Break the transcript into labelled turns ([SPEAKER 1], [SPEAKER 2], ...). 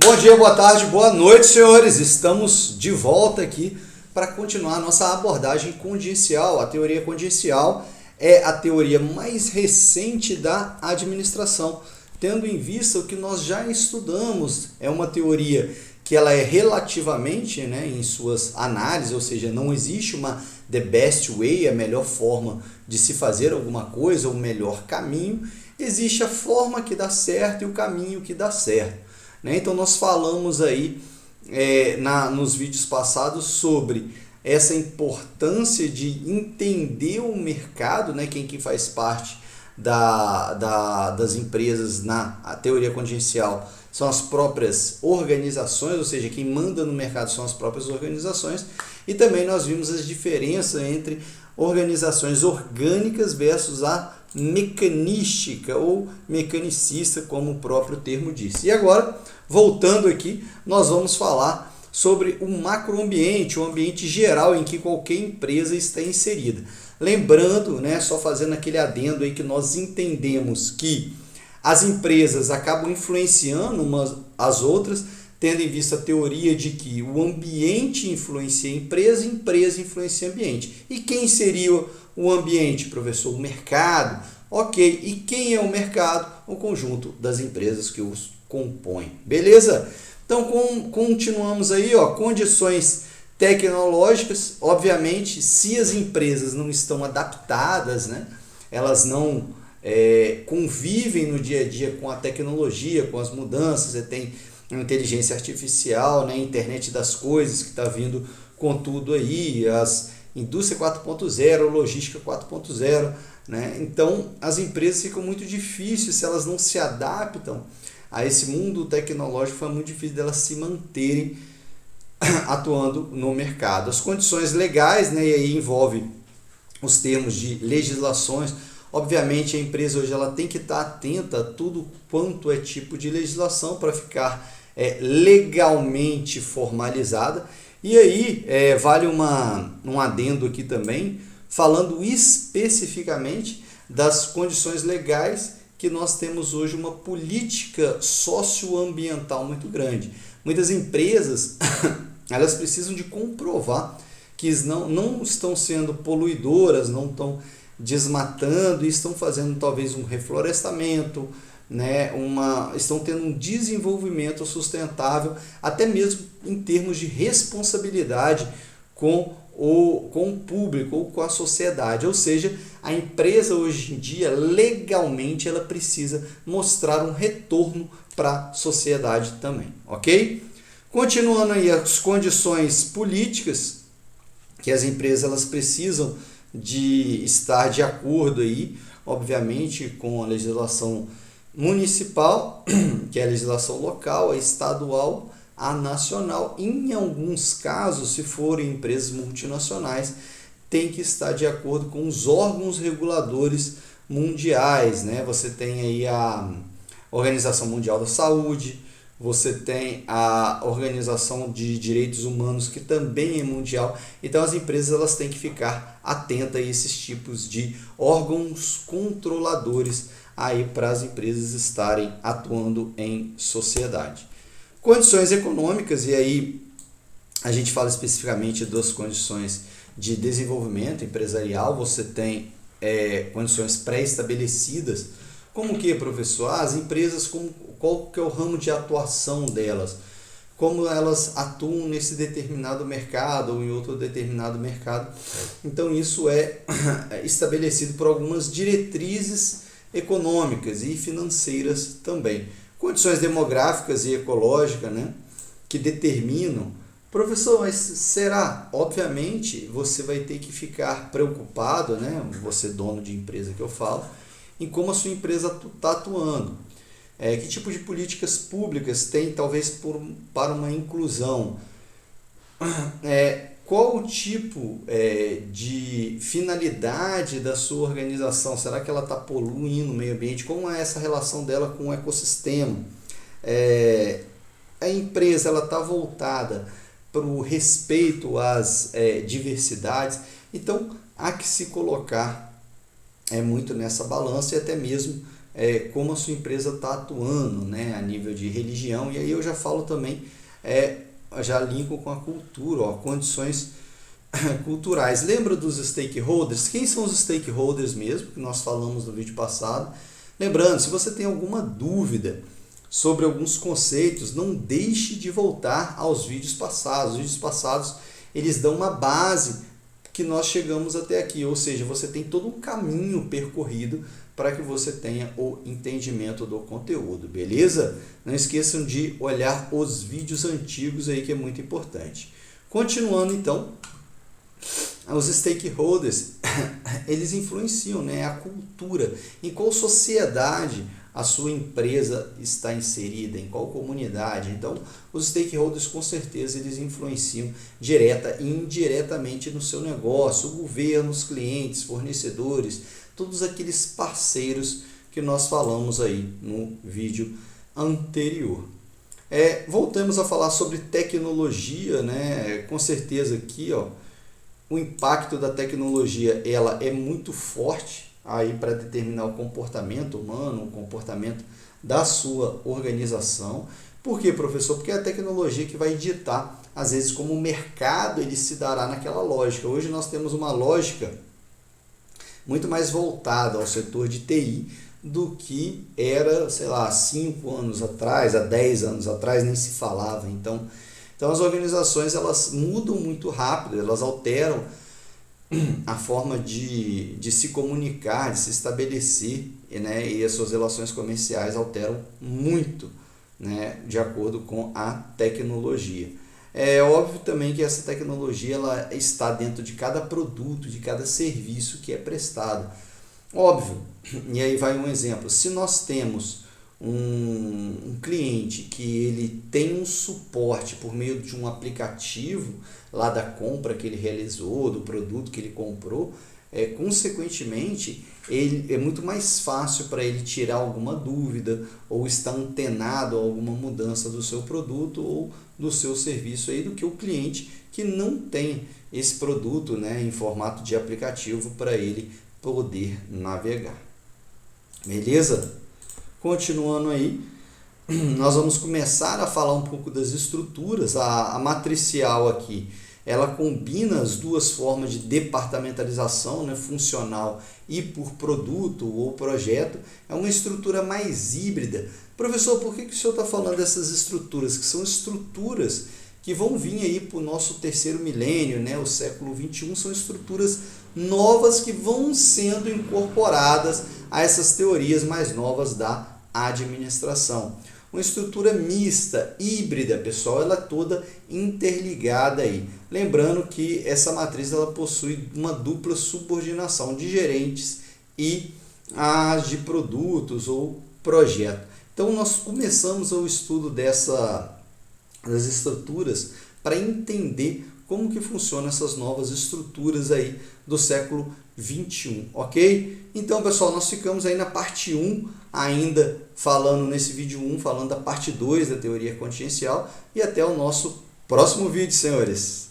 [SPEAKER 1] Bom dia, boa tarde, boa noite, senhores. Estamos de volta aqui para continuar a nossa abordagem contingencial. A teoria contingencial é a teoria mais recente da administração, tendo em vista o que nós já estudamos. É uma teoria que ela é relativamente, em suas análises, ou seja, não existe uma the best way, a melhor forma de se fazer alguma coisa, o melhor caminho. Existe a forma que dá certo e o caminho que dá certo. Então nós falamos aí nos vídeos passados sobre essa importância de entender o mercado, quem faz parte das empresas na teoria contingencial são as próprias organizações, ou seja, quem manda no mercado são as próprias organizações, e também nós vimos as diferenças entre organizações orgânicas versus a mecanística ou mecanicista, como o próprio termo diz. E agora, voltando aqui, nós vamos falar sobre o macroambiente, o ambiente geral em que qualquer empresa está inserida. Lembrando, só fazendo aquele adendo aí, que nós entendemos que as empresas acabam influenciando umas às outras, tendo em vista a teoria de que o ambiente influencia a empresa influencia o ambiente. E quem seria o ambiente, professor? O mercado. Ok, e quem é o mercado? O conjunto das empresas que os compõem. Beleza? Então, continuamos aí, condições tecnológicas. Obviamente, se as empresas não estão adaptadas, elas não convivem no dia a dia com a tecnologia, com as mudanças. Você tem inteligência artificial, a internet das coisas que está vindo com tudo aí, as indústria 4.0, logística 4.0, Então as empresas ficam muito difíceis, se elas não se adaptam a esse mundo tecnológico, foi muito difícil delas se manterem atuando no mercado. As condições legais, e aí envolve os termos de legislações. Obviamente a empresa hoje ela tem que estar atenta a tudo quanto é tipo de legislação para ficar legalmente formalizada. E aí vale um adendo aqui também, falando especificamente das condições legais, que nós temos hoje uma política socioambiental muito grande. Muitas empresas elas precisam de comprovar que não estão sendo poluidoras, não estão desmatando e estão fazendo talvez um reflorestamento, estão tendo um desenvolvimento sustentável, até mesmo em termos de responsabilidade com o público ou com a sociedade. Ou seja, a empresa hoje em dia, legalmente, ela precisa mostrar um retorno para a sociedade também, ok? Continuando aí as condições políticas, que as empresas elas precisam de estar de acordo aí, obviamente, com a legislação municipal, que é a legislação local, a estadual, a nacional. Em alguns casos, se forem empresas multinacionais, tem que estar de acordo com os órgãos reguladores mundiais, Você tem aí a Organização Mundial da Saúde, você tem a Organização de Direitos Humanos, que também é mundial. Então as empresas elas têm que ficar atentas a esses tipos de órgãos controladores aí para as empresas estarem atuando em sociedade. Condições econômicas, e aí a gente fala especificamente das condições de desenvolvimento empresarial. Você tem condições pré-estabelecidas. Como que, professor? As empresas, qual que é o ramo de atuação delas? Como elas atuam nesse determinado mercado ou em outro determinado mercado. Então isso é estabelecido por algumas diretrizes econômicas e financeiras também. Condições demográficas e ecológicas, que determinam. Professor, mas será? Obviamente você vai ter que ficar preocupado, você dono de empresa que eu falo, em como a sua empresa está atuando. Que tipo de políticas públicas tem, talvez, para uma inclusão? Qual o tipo de finalidade da sua organização? Será que ela está poluindo o meio ambiente? Como é essa relação dela com o ecossistema? A empresa está voltada para o respeito às diversidades? Então, há que se colocar muito nessa balança e até mesmo como a sua empresa está atuando, né, a nível de religião. E aí eu já falo também, já linko com a cultura, ó, condições culturais. Lembra dos stakeholders? Quem são os stakeholders mesmo, que nós falamos no vídeo passado? Lembrando, se você tem alguma dúvida sobre alguns conceitos, não deixe de voltar aos vídeos passados. Os vídeos passados, eles dão uma base que nós chegamos até aqui, ou seja, você tem todo um caminho percorrido para que você tenha o entendimento do conteúdo, beleza? Não esqueçam de olhar os vídeos antigos aí, que é muito importante. Continuando então, os stakeholders, eles influenciam, né, a cultura, em qual sociedade a sua empresa está inserida, em qual comunidade. Então, os stakeholders, com certeza, eles influenciam direta e indiretamente no seu negócio, o governo, os clientes, fornecedores, todos aqueles parceiros que nós falamos aí no vídeo anterior. Voltamos a falar sobre tecnologia, né? Com certeza aqui, ó, o impacto da tecnologia, ela é muito forte aí para determinar o comportamento humano, o comportamento da sua organização. Por quê, professor? Porque é a tecnologia que vai ditar, às vezes, como o mercado ele se dará naquela lógica. Hoje nós temos uma lógica muito mais voltada ao setor de TI do que era, sei lá, 5 anos atrás, há 10 anos atrás, nem se falava. Então as organizações, elas mudam muito rápido, elas alteram a forma de se comunicar, de se estabelecer, né? E as suas relações comerciais alteram muito, né? De acordo com a tecnologia. É óbvio também que essa tecnologia ela está dentro de cada produto, de cada serviço que é prestado. Óbvio, e aí vai um exemplo, se nós temos um cliente que ele tem um suporte por meio de um aplicativo lá da compra que ele realizou, do produto que ele comprou, consequentemente ele, é muito mais fácil para ele tirar alguma dúvida ou estar antenado a alguma mudança do seu produto ou do seu serviço aí, do que o cliente que não tem esse produto, né, em formato de aplicativo para ele poder navegar. Beleza? Continuando aí, nós vamos começar a falar um pouco das estruturas. A matricial aqui, ela combina as duas formas de departamentalização, né, funcional e por produto ou projeto. É uma estrutura mais híbrida. Professor, por que o senhor está falando dessas estruturas? Que são estruturas que vão vir aí para o nosso terceiro milênio, né, o século 21, são estruturas novas que vão sendo incorporadas a essas teorias mais novas da administração. Uma estrutura mista, híbrida, pessoal, ela é toda interligada aí. Lembrando que essa matriz ela possui uma dupla subordinação de gerentes e as de produtos ou projeto. Então nós começamos o estudo das estruturas para entender como que funcionam essas novas estruturas aí do século 21, ok? Então, pessoal, nós ficamos aí na parte 1, ainda falando nesse vídeo 1, falando da parte 2 da teoria contingencial, e até o nosso próximo vídeo, senhores.